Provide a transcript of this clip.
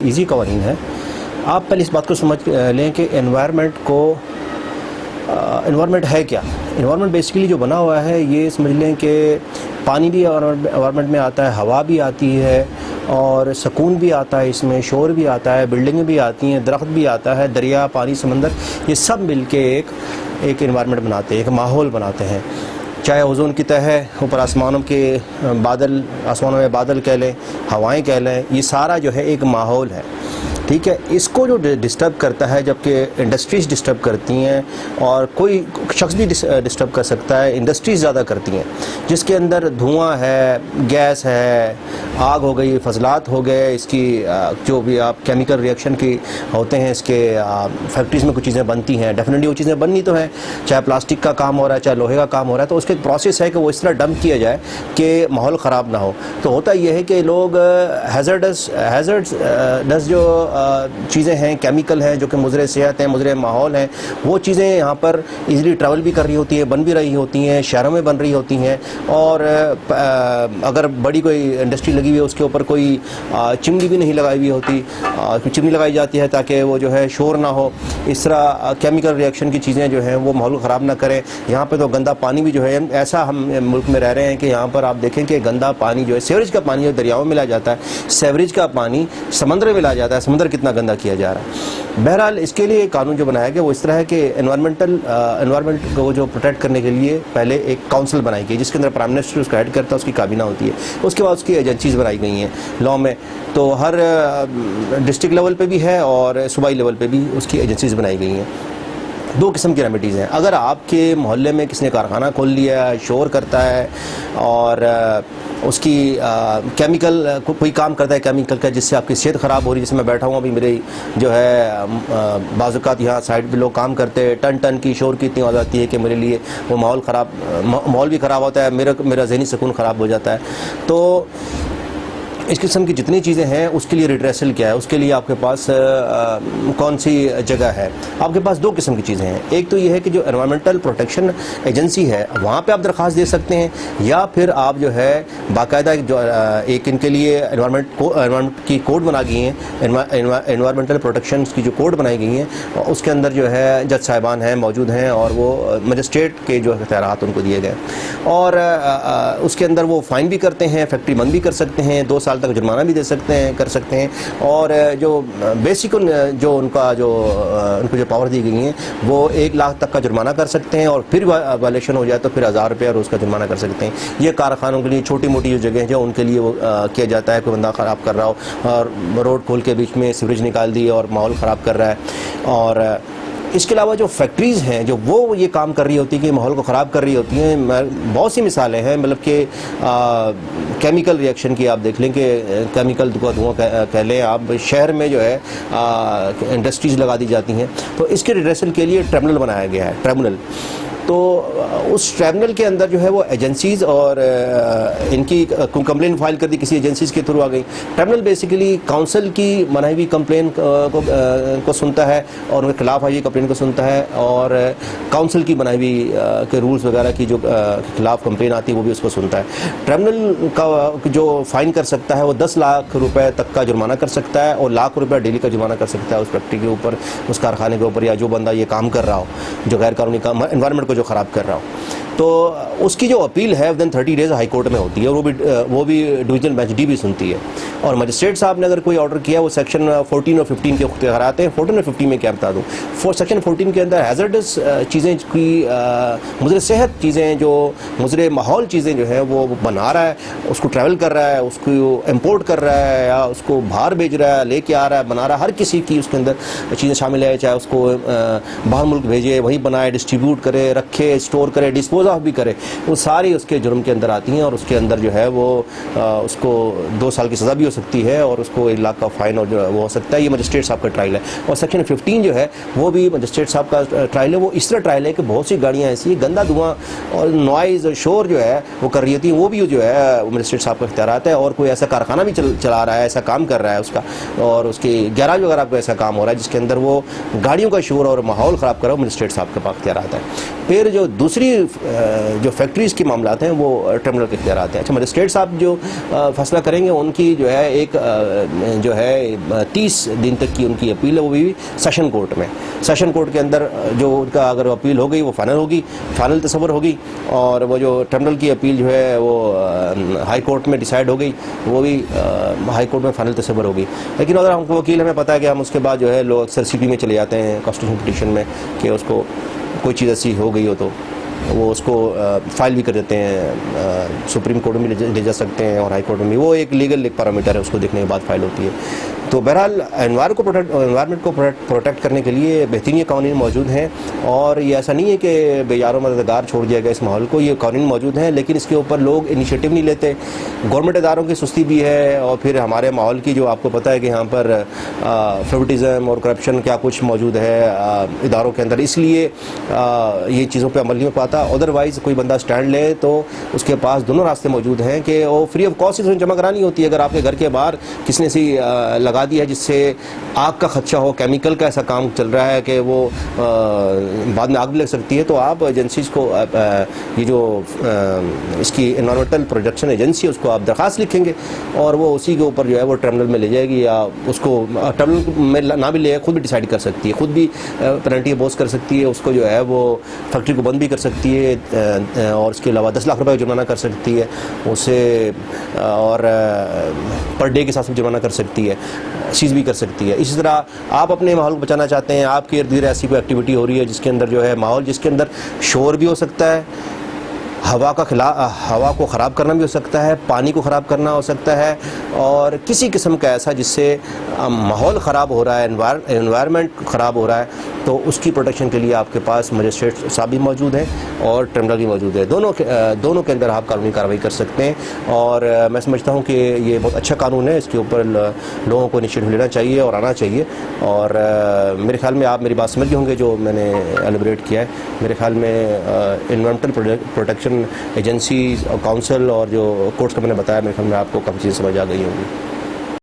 Easy قوانین ہیں. آپ پہلے اس بات کو سمجھ لیں کہ انوائرمنٹ ہے کیا. انوائرمنٹ بیسیکلی جو بنا ہوا ہے یہ سمجھ لیں کہ پانی بھی انوائرمنٹ میں آتا ہے, ہوا بھی آتی ہے, اور سکون بھی آتا ہے, اس میں شور بھی آتا ہے, بلڈنگیں بھی آتی ہیں, درخت بھی آتا ہے, دریا, پانی, سمندر, یہ سب مل کے ایک انوائرمنٹ بناتے ہیں, ایک ماحول بناتے ہیں. چاہے اوزون کی تہ ہے, اوپر آسمانوں میں بادل کہہ لیں, ہوائیں کہہ لیں, یہ سارا جو ہے ایک ماحول ہے. ٹھیک ہے, اس کو جو ڈسٹرب کرتا ہے, جبکہ انڈسٹریز ڈسٹرب کرتی ہیں, اور کوئی شخص بھی ڈسٹرب کر سکتا ہے, انڈسٹریز زیادہ کرتی ہیں, جس کے اندر دھواں ہے, گیس ہے, آگ ہو گئی, فضلات ہو گئے, اس کی جو بھی آپ کیمیکل ریئیکشن کی ہوتے ہیں, اس کے فیکٹریز میں کچھ چیزیں بنتی ہیں, ڈیفینیٹلی وہ چیزیں بننی تو ہیں, چاہے پلاسٹک کا کام ہو رہا ہے, چاہے لوہے کا کام ہو رہا ہے, تو اس کا ایک پروسیس ہے کہ وہ اس طرح ڈمپ کیا جائے کہ ماحول خراب نہ ہو. تو ہوتا یہ ہے کہ لوگ ہیزرڈس جو چیزیں ہیں, کیمیکل ہیں, جو کہ مضر صحت ہیں, مضر ماحول ہیں, وہ چیزیں یہاں پر ایزیلی ٹریول بھی کر رہی ہوتی ہیں, بن بھی رہی ہوتی ہیں, شہروں میں بن رہی ہوتی ہیں. اور اگر بڑی کوئی انڈسٹری لگی ہوئی ہے, اس کے اوپر کوئی چمنی بھی نہیں لگائی ہوئی ہوتی, چمنی لگائی جاتی ہے تاکہ وہ جو ہے شور نہ ہو. اس طرح کیمیکل ریئیکشن کی چیزیں جو ہیں وہ ماحول خراب نہ کریں. یہاں پہ تو گندا پانی بھی جو ہے, ایسا ہم ملک میں رہ رہے ہیں کہ یہاں پر آپ دیکھیں کہ گندا پانی جو ہے, سیوریج کا پانی جو دریاؤں میں ملا جاتا ہے, سیوریج کا پانی سمندر میں ملا جاتا ہے, سمندر کتنا گندا کیا جا رہا ہے. بہرحال اس کے لیے قانون جو بنایا گیا وہ اس طرح ہے کہ انوائرمنٹ کو جو پروٹیکٹ کرنے کے لیے پہلے ایک کاؤنسل بنائی گئی, جس کے اندر پرائم منسٹر اس کا ہیڈ کرتا ہے, اس کی کابینہ ہوتی ہے. اس کے بعد اس کی ایجنسیز بنائی گئی ہیں لاء میں, تو ہر ڈسٹرکٹ لیول پہ بھی ہے اور صوبائی لیول پہ بھی اس کی ایجنسیز بنائی گئی ہیں. دو قسم کی ریمیڈیز ہیں. اگر آپ کے محلے میں کسی نے کارخانہ کھول لیا ہے, شور کرتا ہے, اور اس کی کیمیکل کوئی کام کرتا ہے کیمیکل کا, جس سے آپ کی صحت خراب ہو رہی ہے, جیسے میں بیٹھا ہوں ابھی, میری جو ہے بعض اوقات یہاں سائڈ پہ لوگ کام کرتے ہیں, ٹن کی شور کی اتنی آواز آتی ہے کہ میرے لیے وہ ماحول بھی خراب ہوتا ہے, میرا ذہنی سکون خراب ہو جاتا ہے. تو اس قسم کی جتنی چیزیں ہیں اس کے لیے ریڈریسل کیا ہے, اس کے لیے آپ کے پاس کون سی جگہ ہے. آپ کے پاس دو قسم کی چیزیں ہیں. ایک تو یہ ہے کہ جو انوائرمنٹل پروٹیکشن ایجنسی ہے وہاں پہ آپ درخواست دے سکتے ہیں, یا پھر آپ جو ہے باقاعدہ ایک ان کے لیے انوائرمنٹ کی کوڈ بنا گئی ہیں, انوائرمنٹل پروٹیکشن کی جو کوڈ بنائی گئی ہیں, اس کے اندر جو ہے جج صاحبان ہیں موجود ہیں, اور وہ مجسٹریٹ کے جو اختیارات ان کو دیے گئے, اور اس کے اندر وہ فائن بھی کرتے ہیں, فیکٹری بند بھی کر سکتے ہیں, 2 سال تک جرمانہ بھی کر سکتے ہیں. اور جو بیسک جو ان کو جو پاور دی گئی ہیں وہ 1 لاکھ تک کا جرمانہ کر سکتے ہیں, اور پھر وائلیشن ہو جائے تو پھر 1000 روپیہ روز کا جرمانہ کر سکتے ہیں. یہ کارخانوں کے لیے چھوٹی موٹی جو جگہیں ہیں ان کے لیے وہ کیا جاتا ہے. کوئی بندہ خراب کر رہا ہو اور روڈ کھول کے بیچ میں سیوریج نکال دی اور ماحول خراب کر رہا ہے. اور اس کے علاوہ جو فیکٹریز ہیں جو وہ یہ کام کر رہی ہوتی ہیں کہ ماحول کو خراب کر رہی ہوتی ہیں, بہت سی مثالیں ہیں. مطلب کہ کیمیکل ریئیکشن کی آپ دیکھ لیں کہ کیمیکل دھواں کہہ لیں آپ, شہر میں جو ہے انڈسٹریز لگا دی جاتی ہیں. تو اس کے ریڈریسل کے لیے ٹریبونل بنایا گیا ہے, ٹریبونل. تو اس ٹریبونل کے اندر جو ہے وہ ایجنسیز اور ان کی کمپلین فائل کر دی, کسی ایجنسیز کے تھرو آ گئی. ٹریبونل بیسیکلی کاؤنسل کی منائی ہوئی کمپلین کو سنتا ہے, اور ان کے خلاف آئی کمپلین کو سنتا ہے, اور کاؤنسل کی بنائی ہوئی کے رولز وغیرہ کی جو خلاف کمپلین آتی ہے وہ بھی اس کو سنتا ہے. ٹریبونل کا جو فائن کر سکتا ہے وہ 10 لاکھ روپے تک کا جرمانہ کر سکتا ہے, اور لاکھ روپے ڈیلی کا جرمانہ کر سکتا ہے اس فیکٹری کے اوپر, اس کارخانے کے اوپر, یا جو بندہ یہ کام کر رہا ہو جو غیر قانونی کام انوائرمنٹ کو جو خراب کر رہا ہو. تو اس کی جو اپیل ہے ودن 30 ڈیز ہائی کورٹ میں ہوتی ہے, اور وہ بھی ڈویژنل بینچ ڈی بھی سنتی ہے. اور مجسٹریٹ صاحب نے اگر کوئی آرڈر کیا, وہ سیکشن 14 اور 15 کے اختیارات ہیں. 14 اور 15 میں کیا بتا دوں, سیکشن 14 کے اندر ہیزرڈس چیزیں کی مضر صحت چیزیں, جو مضر ماحول چیزیں جو ہیں وہ بنا رہا ہے, اس کو ٹریول کر رہا ہے, اس کو امپورٹ کر رہا ہے, یا اس کو باہر بھیج رہا ہے, لے کے آ رہا ہے, بنا رہا ہے, ہر کسی کی اس کے اندر چیزیں شامل ہے, چاہے اس کو باہر ملک بھیجے, وہیں بنائے, ڈسٹریبیوٹ کرے, رکھے, اسٹور کرے, ڈسپوز آف بھی کرے, وہ ساری اس کے جرم کے اندر آتی ہیں. اور اس کے اندر جو ہے وہ اس کو 2 سال کی سزا بھی ہو سکتی ہے, اور اس کو 1 لاکھ کا فائن اور وہ ہو سکتا ہے. یہ مجسٹریٹ صاحب کا ٹرائل ہے. اور سیکشن 15 جو ہے وہ بھی مجسٹریٹ صاحب کا ٹرائل ہے. وہ اس طرح ٹرائل ہے کہ بہت سی گاڑیاں ایسی ہیں, گندا دھواں اور نوائز شور جو ہے وہ کر رہی ہوتی ہیں, وہ بھی جو ہے مجسٹریٹ صاحب کا اختیارات ہے. اور کوئی ایسا کارخانہ بھی چلا رہا ہے, ایسا کام کر رہا ہے اس کا, اور اس کی گیراج وغیرہ کو ایسا کام ہو رہا ہے جس کے اندر وہ گاڑیوں کا شور اور ماحول خراب کر رہا ہے, مجسٹریٹ صاحب کے پاس اختیارات ہے. پھر جو دوسری جو فیکٹریز کے معاملات ہیں وہ ٹرمینل کے اختیارات ہیں. اچھا مجسٹریٹ صاحب جو فیصلہ کریں گے ان کی جو ہے ایک جو ہے 30 دن تک کی ان کی اپیل ہے, وہ بھی سیشن کورٹ میں. سیشن کورٹ کے اندر جو ان کا اگر اپیل ہو گئی وہ فائنل ہوگی, فائنل تصور ہوگی, اور وہ جو ٹرمینل کی اپیل جو ہے وہ ہائی کورٹ میں ڈیسائیڈ ہو گئی, وہ بھی ہائی کورٹ میں فائنل تصور ہوگی. لیکن اگر ہم کو وکیل ہمیں پتہ ہے کہ ہم اس کے بعد جو ہے لوگ اکثر سی پی میں چلے جاتے ہیں کانسٹیٹیوشن پٹیشن میں کہ اس کو کوئی چیز ایسی ہو گئی ہو تو وہ اس کو فائل بھی کر دیتے ہیں, سپریم کورٹ میں لے جا سکتے ہیں اور ہائی کورٹ میں بھی, وہ ایک لیگل ایک پیرامیٹر ہے, اس کو دیکھنے کے بعد فائل ہوتی ہے. تو بہرحال انوائرمنٹ کو پروٹیکٹ کرنے کے لیے بہترین قوانین موجود ہیں, اور یہ ایسا نہیں ہے کہ بے یار و مددگار چھوڑ دیا گیا اس ماحول کو. یہ قوانین موجود ہیں لیکن اس کے اوپر لوگ انیشیٹو نہیں لیتے. گورنمنٹ اداروں کی سستی بھی ہے, اور پھر ہمارے ماحول کی جو آپ کو پتہ ہے کہ یہاں پر فیوریٹزم اور کرپشن کیا کچھ موجود ہے اداروں کے اندر, اس لیے یہ چیزوں پہ عمل نہیں ہو پاتا. ادروائز کوئی بندہ اسٹینڈ لے تو اس کے پاس دونوں راستے موجود ہیں کہ وہ فری آف کاسٹ جمع کرانی ہوتی ہے. اگر آپ کے گھر کے باہر کسی نے سی لگا دیا ہے جس سے آگ کا خدشہ ہو, کیمیکل کا ایسا کام چل رہا ہے کہ وہ بعد میں آگ بھی لگ سکتی ہے, تو آپ ایجنسیز کو یہ جو اس کی انوائرمنٹل پروٹیکشن ایجنسی ہے اس کو آپ درخواست لکھیں گے اور وہ اسی کے اوپر جو ہے وہ ٹرمینل میں لے جائے گی, یا اس کو ٹرمینل میں نہ بھی لے, خود بھی ڈیسائیڈ کر سکتی ہے, خود بھی پینلٹی امپوز کر سکتی ہے, اس کو جو ہے وہ فیکٹری کو بند بھی کر سکتی ہے, اور اس کے علاوہ 10 لاکھ روپے کا جرمانہ کر سکتی ہے اسے, اور پر ڈے کے ساتھ جرمانہ کر سکتی ہے, سیز بھی کر سکتی ہے. اسی طرح آپ اپنے ماحول کو بچانا چاہتے ہیں, آپ کے ارد گرد ایسی کوئی ایکٹیویٹی ہو رہی ہے جس کے اندر جو ہے ماحول جس کے اندر شور بھی ہو سکتا ہے, ہوا کو خراب کرنا بھی ہو سکتا ہے, پانی کو خراب کرنا ہو سکتا ہے, اور کسی قسم کا ایسا جس سے ماحول خراب ہو رہا ہے, انوائرمنٹ خراب ہو رہا ہے, تو اس کی پروٹیکشن کے لیے آپ کے پاس مجسٹریٹ صاحب بھی موجود ہیں اور ٹرمینل بھی موجود ہے. دونوں کے اندر آپ قانونی کارروائی کر سکتے ہیں, اور میں سمجھتا ہوں کہ یہ بہت اچھا قانون ہے, اس کے اوپر لوگوں کو انیشیٹو لینا چاہیے اور آنا چاہیے. اور میرے خیال میں آپ میری بات سمجھ گئے ہوں گے جو میں نے ایلیبریٹ کیا ہے. میرے خیال میں انوائرمنٹل پروٹیکشن ایجنسیز اور کونسل اور جو کورٹس کا میں نے بتایا, میرے خیال میں آپ کو کافی چیزیں سمجھ آ گئی ہوں گی.